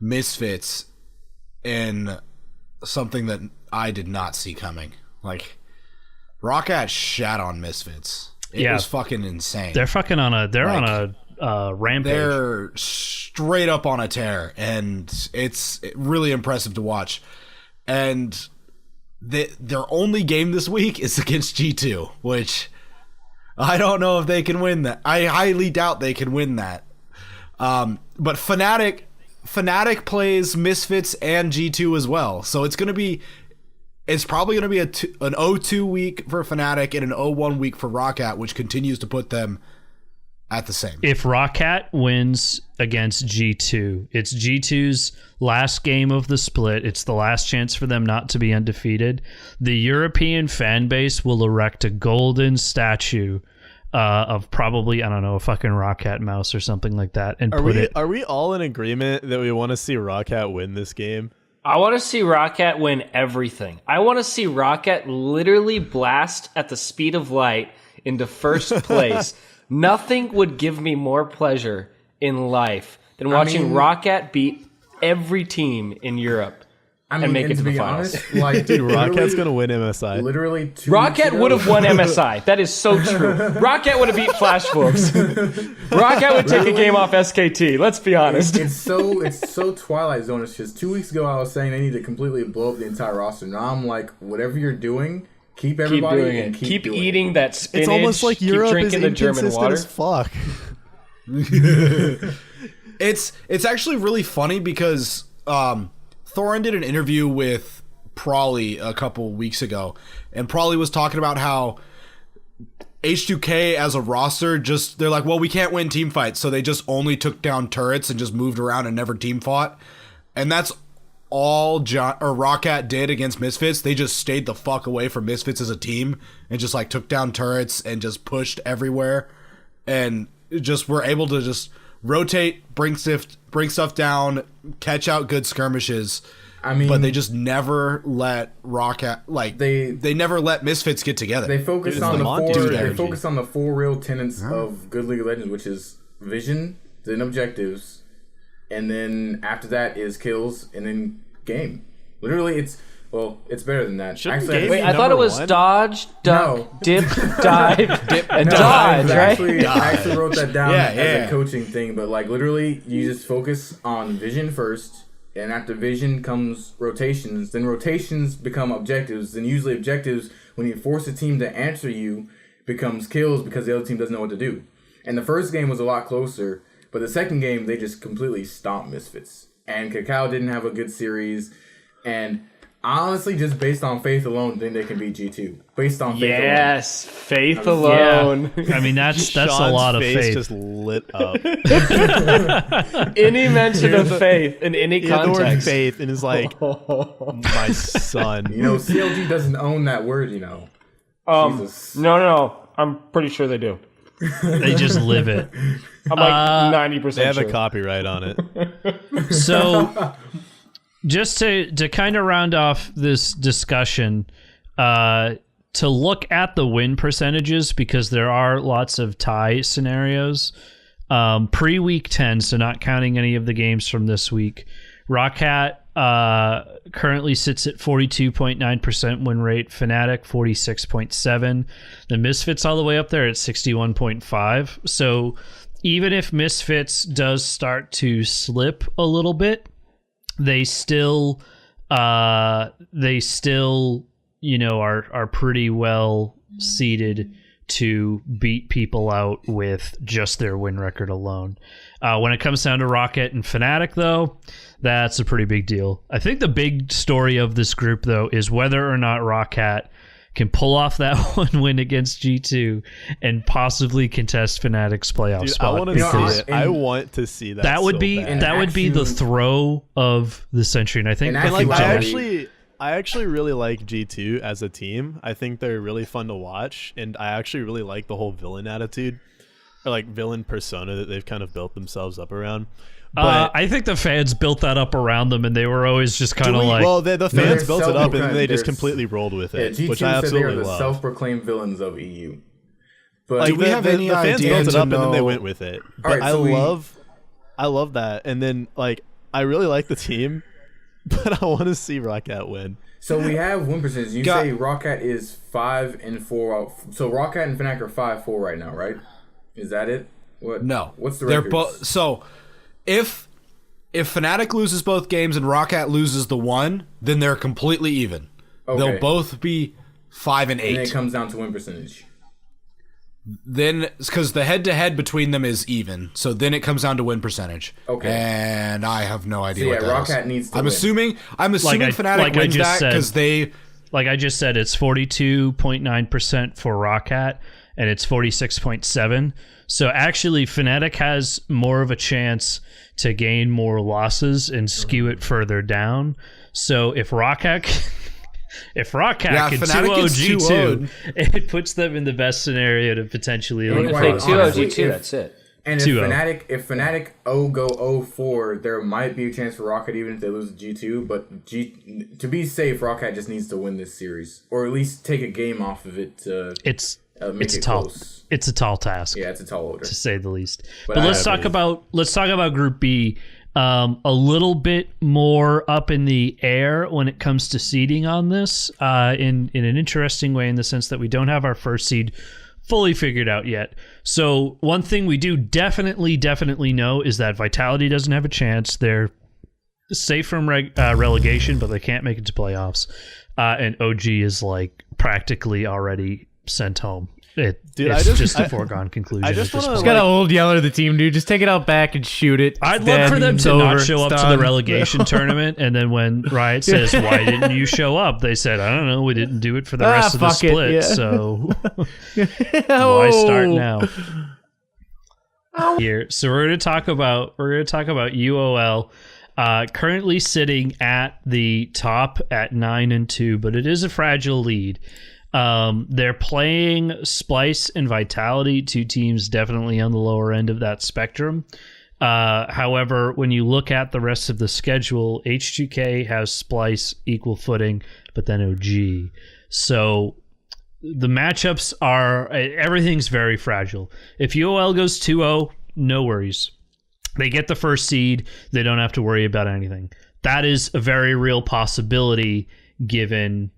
Misfits in something that I did not see coming. Like, Roccat shat on Misfits. It was fucking insane. They're fucking on a rampage. They're straight up on a tear, and it's really impressive to watch. And their only game this week is against G2, which I don't know if they can win that. I highly doubt they can win that. But Fnatic plays Misfits and G2 as well, so it's probably going to be an 0-2 week for Fnatic and an 0-1 week for Roccat, which continues to put them at the same. If Roccat wins against G2, it's G2's last game of the split. It's the last chance for them not to be undefeated. The European fan base will erect a golden statue of probably, I don't know, a fucking Roccat mouse or something like that, and Are we all in agreement that we want to see Roccat win this game? I want to see Roccat win everything. I want to see Roccat literally blast at the speed of light into first place. Nothing would give me more pleasure in life than watching Roccat beat every team in Europe and make it to the finals. Honest, like, Dude, Rockat's going to win MSI. literally 2 Roccat weeks ago- would have won MSI. That is so true. Roccat would have beat Flash Wolves. Roccat would take a game off SKT. Let's be honest. It's so Twilight Zone. It's just 2 weeks ago I was saying they need to completely blow up the entire roster. Now I'm like, whatever you're doing, keep everybody Keep doing and it. Keep doing eating that spinach. It's almost like keep Europe is drinking the German inconsistent water. as fuck. It's actually really funny because Thorin did an interview with Prawley a couple weeks ago, and Prawley was talking about how H2K as a roster, they're like, well, we can't win team fights, so they just only took down turrets and just moved around and never team fought. And that's all Roccat did against Misfits. They just stayed the fuck away from Misfits as a team and just like took down turrets and just pushed everywhere, and just were able to just rotate, bring stuff down, catch out good skirmishes. I mean, but they just never let they never let Misfits get together. They focus on the four real tenets Oh. of good League of Legends, which is vision, then objectives, and then after that is kills, and then game. Literally, it's better than that. Shouldn't Actually, game Wait, be I thought it was number one? dodge, duck, No. dip, dive, dip, and No, dodge, right? I actually wrote that down Yeah, as yeah. a coaching thing, but like literally, you just focus on vision first, and after vision comes rotations. Then rotations become objectives. Then usually objectives, when you force a team to answer you, becomes kills because the other team doesn't know what to do. And the first game was a lot closer, but the second game they just completely stomped Misfits. And Kakao didn't have a good series, and honestly, just based on faith alone, think they can beat G2. Based on faith alone. Yes, faith alone. I mean, that's a Sean's lot of face faith. just lit up. Any mention of faith in any He had the word context. faith and is like, my son. You know, CLG doesn't own that word, you know. Jesus. No. I'm pretty sure they do. They just live it. I'm like 90% They have sure. a copyright on it. So, just to kind of round off this discussion, to look at the win percentages, because there are lots of tie scenarios. Pre-week 10, so not counting any of the games from this week, Roccat currently sits at 42.9% win rate, Fnatic 46.7%, the Misfits all the way up there at 61.5%. So even if Misfits does start to slip a little bit, they still you know, are pretty well seated to beat people out with just their win record alone. When it comes down to Rocket and Fnatic, though, that's a pretty big deal. I think the big story of this group, though, is whether or not Rocket can pull off that one win against G2 and possibly contest Fnatic's playoff Dude, spot. I want to because see it. I want to see that. that would so be bad. that would be the Action- throw of the century, and I think And And like actually- I actually really like G2 as a team. I think they're really fun to watch, and I actually really like the whole villain attitude, or like villain persona that they've kind of built themselves up around. But I think the fans built that up around them, and they were always just kind of like, well, the fans they're built it up, and self-proclaimed. they just They're- completely rolled with Yeah, it, G2 which I said they are absolutely the love. self-proclaimed villains of EU. But Like, Do we have any the fans idea built it to up, and then they know- went with it. But Alright, so I love that. And then like I really like the team, but I want to see Roccat win. so we have win percentage. You Got- say Roccat is 5-4. So Roccat and Fnatic are 5-4 right now, right? Is that it? What? No. What's the They're record? both. So if Fnatic loses both games and Roccat loses the one, then they're completely even. Okay. They'll both be 5 and 8. And it comes down to win percentage. Then, because the head-to-head between them is even, so then it comes down to win percentage. Okay. And I have no idea So yeah, what that is. Roccat needs to I'm win. assuming Fnatic like I wins just that said. because they. like I just said, it's 42.9% for Roccat, and it's 46.7%. So actually, Fnatic has more of a chance to gain more losses and skew it further down. So if Roccat can Fnatic 2-0 gets G2, 2-0'd. it puts them in the best scenario to potentially And lead If quite they first. 2-0 honestly, G2, if- that's it. And 2-0. if Fnatic 0 go 0-4, there might be a chance for Rocket even if they lose G2. But to be safe, Rocket just needs to win this series, or at least take a game off of it to It's make it's it tall. close. It's a tall task. Yeah, it's a tall order. To say the least. But But I let's talk about Group B. A little bit more up in the air when it comes to seeding on this, in an interesting way, in the sense that we don't have our first seed fully figured out yet. So one thing we do definitely know is that Vitality doesn't have a chance. They're safe from relegation, but they can't make it to playoffs. And OG is like practically already sent home. Dude, it's just a foregone conclusion. I just at this wanna, point. Just got an old yeller the team, dude. Just take it out back and shoot it. I'd It's love dead. for them It's to over. not show up It's to the done. relegation tournament, and then when Riot says, "Why didn't you show up?" They said, "I don't know. We didn't do it for the rest of the fuck it, split, yeah. so why Oh. start now?" Here, so we're going to talk about UOL. Currently sitting at the top at 9-2, but it is a fragile lead. They're playing Splice and Vitality, two teams definitely on the lower end of that spectrum. However, when you look at the rest of the schedule, H2K has Splice equal footing, but then OG. So the matchups are, everything's very fragile. If UOL goes 2-0, no worries. They get the first seed. They don't have to worry about anything. That is a very real possibility given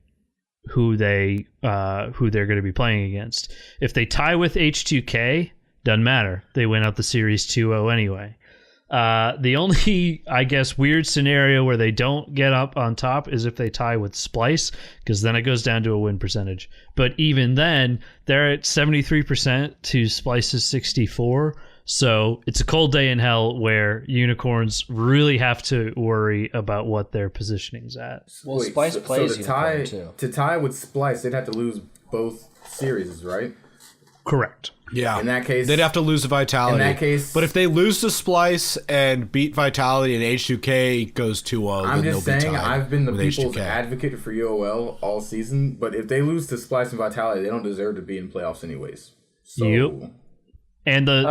who they're going to be playing against. If they tie with H2K, doesn't matter. They win out the series 2-0 anyway. The only, I guess, weird scenario where they don't get up on top is if they tie with Splice, because then it goes down to a win percentage. But even then, they're at 73% to Splice's 64%. So it's a cold day in hell where unicorns really have to worry about what their positioning's at. Well, Splice plays to tie, Unicorn, too. To tie with Splice, they'd have to lose both series, right? Correct. Yeah. In that case, they'd have to lose to Vitality. In that case, but if they lose to Splice and beat Vitality and H2K goes 2-0, I'm then just they'll be saying, tied I've been the with people's H2K. advocate for UOL all season, but if they lose to Splice and Vitality, they don't deserve to be in playoffs anyways. So, Yep. And the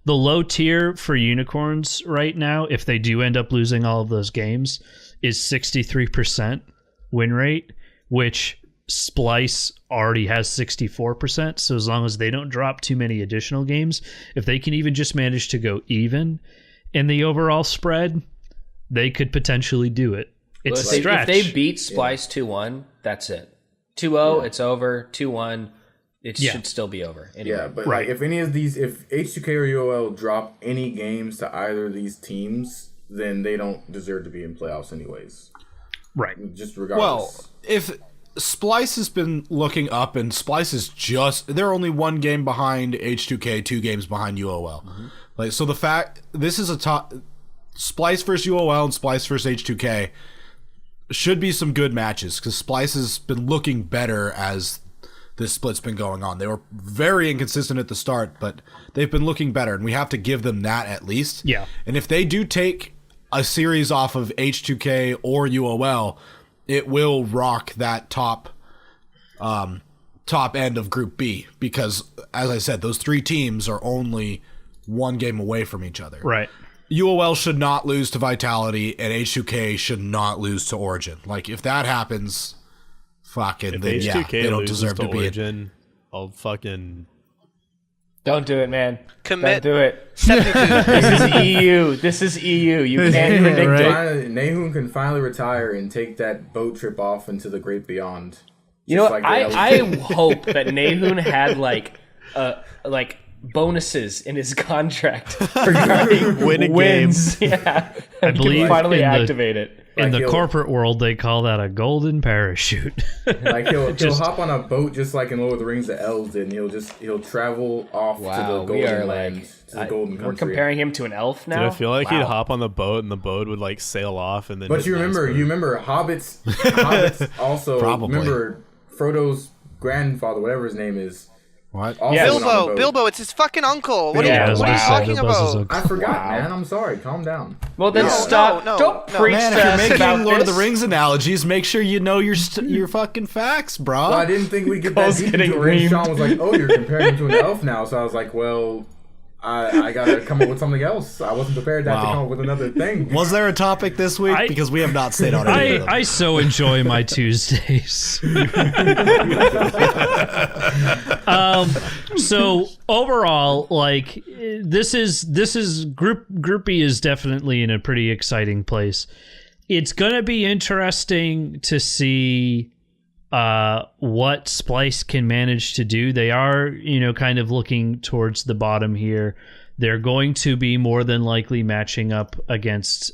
low tier for unicorns right now, if they do end up losing all of those games, is 63% win rate, which Splice already has 64%. So as long as they don't drop too many additional games, if they can even just manage to go even in the overall spread, they could potentially do it. It's Well, a stretch. if they beat Splice 2-1, that's it. 2-0, it's over. 2-1, it should still be over. Anyway. Yeah, but Right. like, if any of these, if H2K or UOL drop any games to either of these teams, then they don't deserve to be in playoffs anyways. Right. Just regardless. Well, if Splice has been looking up and Splice is they're only one game behind H2K, 2 games behind UOL. Like, so the fact this is a top Splice versus UOL and Splice versus H2K should be some good matches because Splice has been looking better as this split's been going on. They were very inconsistent at the start, but they've been looking better, and we have to give them that at least. Yeah. And if they do take a series off of H2K or UOL, it will rock that top end of Group B because, as I said, those 3 teams are only one game away from each other. Right. UOL should not lose to Vitality, and H2K should not lose to Origin. Like, if that happens, fucking, If then, H2K they don't loses deserve to be in. Origin, I'll fucking... Don't do it, man. Commit. Don't do it. 72. This is EU. This is EU. You can't predict Right. it. Nahun can finally retire and take that boat trip off into the great beyond. You know Just what? like the I LCS. hope that Nahun had like bonuses in his contract for Win a game. wins. Yeah, I believe finally in the- activate it. In Like the he'll- corporate world, they call that a golden parachute. Like he'll Just- hop on a boat just like in Lord of the Rings the elves did, and he'll travel off to Wow, the we golden are land, like to the golden country. we're comparing him to an elf now. Did I feel like Wow. he'd hop on the boat and the boat would like sail off and then... But hit you an remember iceberg? hobbits also Probably. remember Frodo's grandfather, whatever his name is. What? Also Yes. went on the boat. Bilbo, it's his fucking uncle. What Yeah, I are was you, gonna say, talking Bilbo's his about? uncle. I forgot, man. I'm sorry. Calm down. Well, then No, stop. no, Don't no. preach Man, to if you're us making about Lord of this. the Rings analogies, make sure you know your fucking facts, bro. Well, I didn't think we'd get that Cole's deep getting into it. And reamed. Sean was like, "Oh, you're comparing him to an elf now." So I was like, "Well, I gotta come up with something else. I wasn't prepared to have to Wow. come up with another thing." Was there a topic this week? I- Because we have not stayed on any of them. I so enjoy my Tuesdays. So overall, like this is Group B is definitely in a pretty exciting place. It's gonna be interesting to see what Splice can manage to do. They are, kind of looking towards the bottom here. They're going to be more than likely matching up against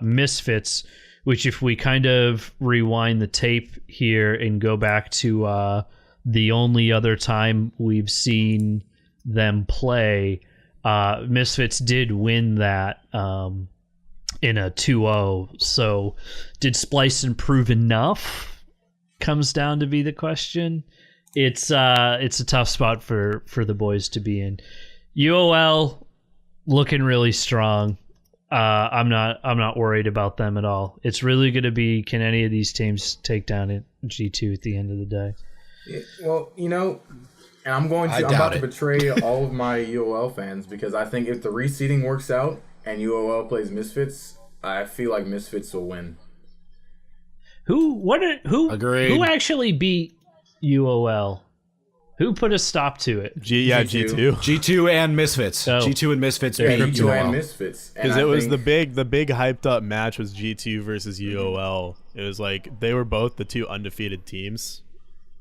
Misfits, which if we kind of rewind the tape here and go back to the only other time we've seen them play. Misfits did win that in a 2-0. So did Splice improve enough? Comes down to be the question. It's a tough spot for the boys to be in. UOL looking really strong. I'm not worried about them at all. It's really going to be, can any of these teams take down G2 at the end of the day? Yeah, well, and I'm about to betray all of my UOL fans because I think if the reseeding works out and UOL plays Misfits, I feel like Misfits will win. Agreed. Who actually beat UOL? Who put a stop to it? G2. G2 and Misfits. Oh. G2 and Misfits Yeah, beat G2 UOL. and Misfits. Because it was the big hyped up match was G2 versus UOL. It was like they were both the two undefeated teams.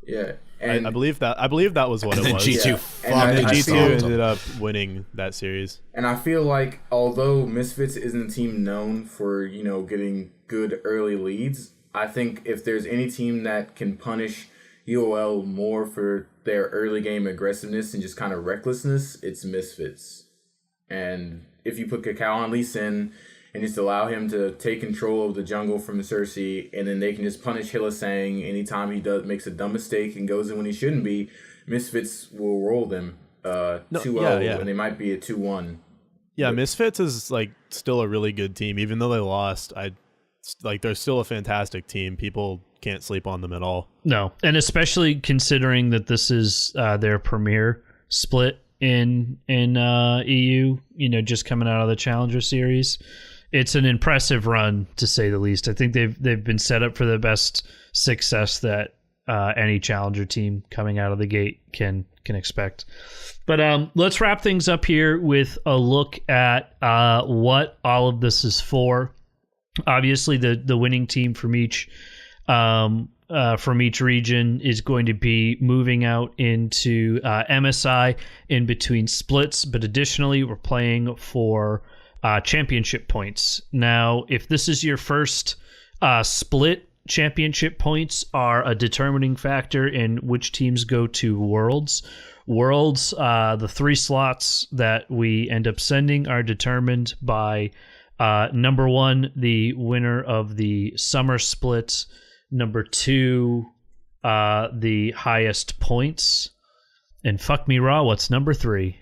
Yeah. And I believe that was what And it then was. G2 Yeah. fucking And I G2 stomped them. ended up winning that series. And I feel like although Misfits isn't a team known for, getting good early leads, I think if there's any team that can punish UOL more for their early game aggressiveness and just kind of recklessness, it's Misfits. And if you put Kakao on Lee Sin and just allow him to take control of the jungle from the Cersei, and then they can just punish Hillisang anytime he makes a dumb mistake and goes in when he shouldn't be, Misfits will roll them 2-0, yeah. and they might be a 2-1. Yeah, Misfits is like still a really good team, even though they lost. They're still a fantastic team. People can't sleep on them at all. No, and especially considering that this is their premier split in EU. Just coming out of the Challenger Series, it's an impressive run to say the least. I think they've been set up for the best success that any Challenger team coming out of the gate can expect. But let's wrap things up here with a look at what all of this is for. Obviously, the winning team from each region is going to be moving out into MSI in between splits, but additionally, we're playing for championship points. Now, if this is your first split, championship points are a determining factor in which teams go to Worlds. Worlds, the 3 slots that we end up sending are determined by number 1, the winner of the summer split. Number 2, the highest points. And fuck me raw, what's number 3?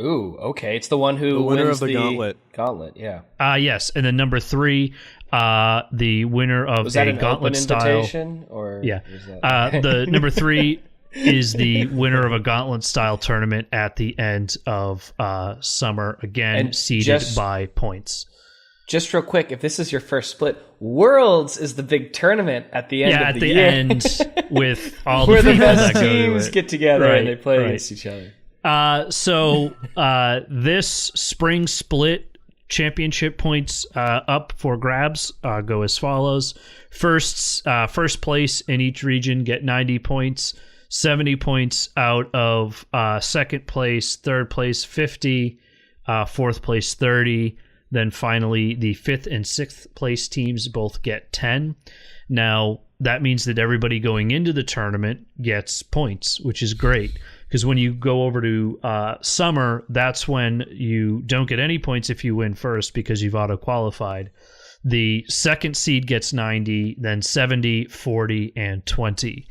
Ooh, okay. It's the one who The winner wins of the gauntlet. Gauntlet, yeah. Yes, and then number 3, the winner of Was that a an gauntlet open style. invitation? Or Yeah. was that... The number 3 is the winner of a gauntlet style tournament at the end of summer, again And seeded just- by points. Just real quick, if this is your first split, Worlds is the big tournament at the end Yeah, of at the the year. end with all where the the people best that go to teams it. get together Right, and they play right. against each other. So this spring split championship points up for grabs go as follows. First place in each region get 90 points, 70 points out of second place, third place 50, fourth place 30. Then finally, the 5th and 6th place teams both get 10. Now, that means that everybody going into the tournament gets points, which is great. Because when you go over to summer, that's when you don't get any points if you win first because you've auto-qualified. The second seed gets 90, then 70, 40, and 20.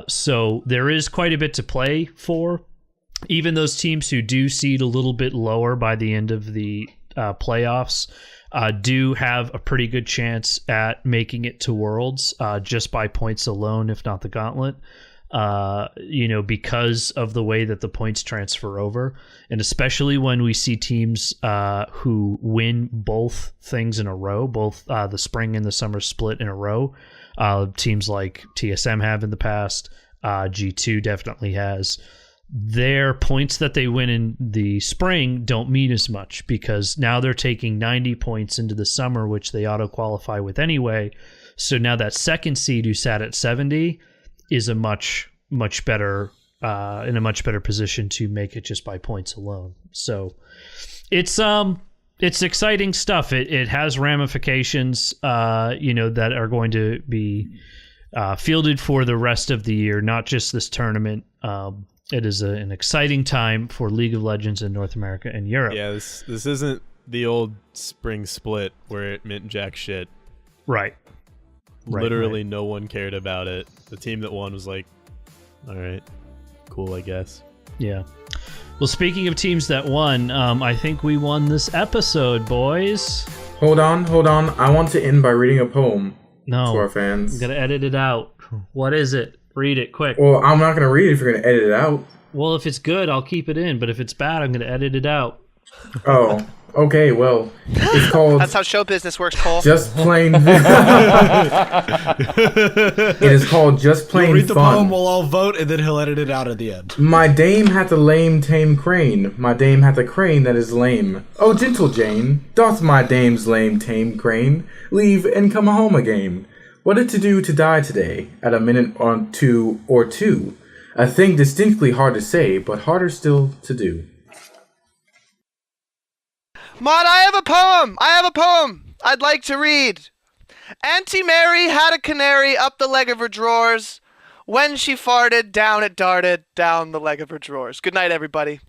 So there is quite a bit to play for. Even those teams who do seed a little bit lower by the end of the playoffs do have a pretty good chance at making it to Worlds just by points alone, if not the gauntlet. Because of the way that the points transfer over, and especially when we see teams who win both things in a row, both the spring and the summer split in a row. Teams like TSM have in the past, G2 definitely has. Their points that they win in the spring don't mean as much because now they're taking 90 points into the summer, which they auto-qualify with anyway. So now that second seed who sat at 70 is a much better in a much better position to make it just by points alone. So it's exciting stuff. It has ramifications that are going to be fielded for the rest of the year, not just this tournament. It is an exciting time for League of Legends in North America and Europe. Yeah, this isn't the old spring split where it meant jack shit. Right. Literally no one cared about it. The team that won was like, all right, cool, I guess. Yeah. Well, speaking of teams that won, I think we won this episode, boys. Hold on. I want to end by reading a poem to our No, fans. I'm going to edit it out. What is it? Read it quick. Well, I'm not going to read it if you're going to edit it out. Well, if it's good, I'll keep it in. But if it's bad, I'm going to edit it out. Oh, okay, well, it's called That's how show business works, Cole. Just Plain... It is called Just Plain Read the Fun. poem, we'll all vote, and then he'll edit it out at the end. My dame hath a lame tame crane, my dame hath a crane that is lame. Oh, gentle Jane, doth my dame's lame tame crane leave and come home again? What it to do to die today, at a minute or two, a thing distinctly hard to say, but harder still to do. Maud, I have a poem I'd like to read. Auntie Mary had a canary up the leg of her drawers. When she farted, down it darted, down the leg of her drawers. Good night, everybody.